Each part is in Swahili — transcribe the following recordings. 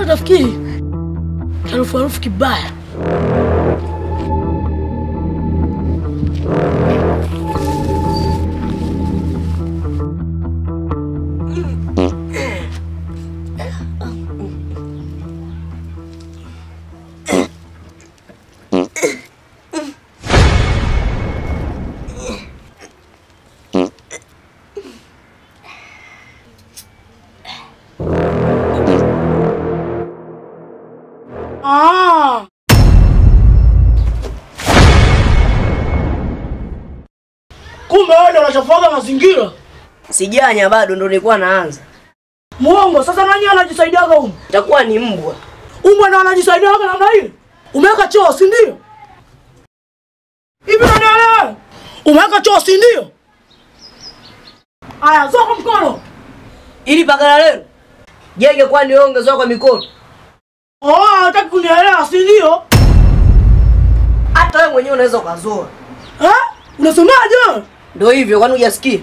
nafikiri harufu kibaya. Kumbe wewe unachofoga mazingira. Sijanya bado ndo nilikuwa naanza. Muongo, sasa nani anajisaidiaga huko? Itakuwa ni mbwa. Mbwa ndo anajisaidiaga namna hiyo? Umeweka choo, si ndio? Hivi unanielewa? Umeweka choo, si ndio? Aya, zoa kwa mkono. Ili pagala leo. Jenge kwa nionge zoa kwa mikono. Hataki kunielewa, si ndio? Hata wewe mwenyewe unaweza ukazoa. Unasemaje? Ndio hivyo, kwani hujasikia?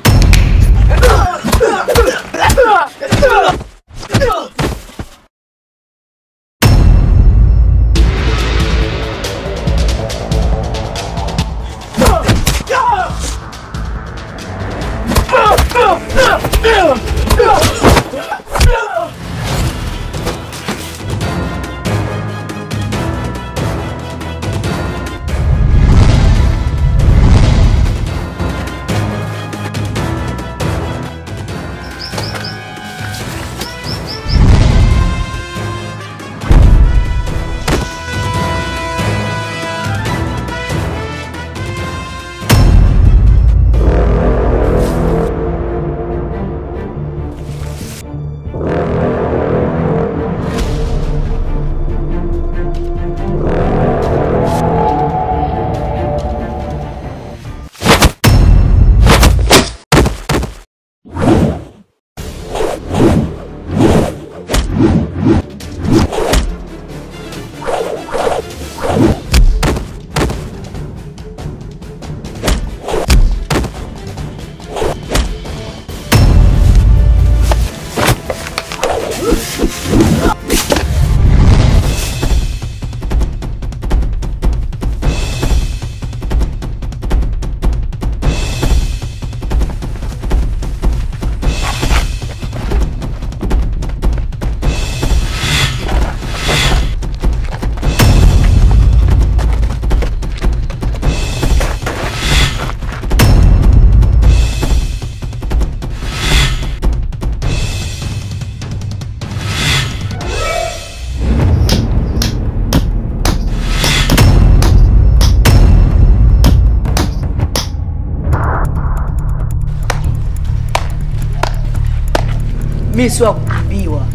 Mimi si wa kukibiwa.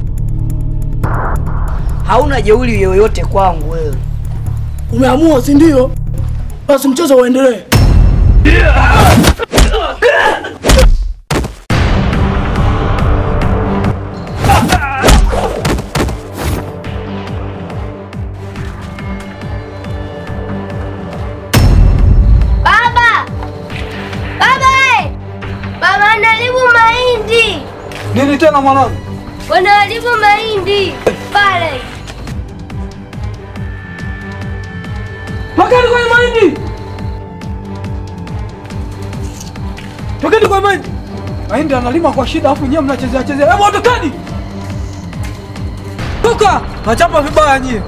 Hauna jeuri yoyote kwangu wewe. Umeamua, si ndio? Basi mchezo uendelee. Baba anaharibu mahindi. Nini tena mwanangu? Wanaharibu mahindi pale. Tokeni kwa mahindi. Tokeni kwa mahindi. Mahindi analima kwa shida afu nyewe mnachezea chezea. Hebu ondokeni. Toka, nachapa vibaya nyie.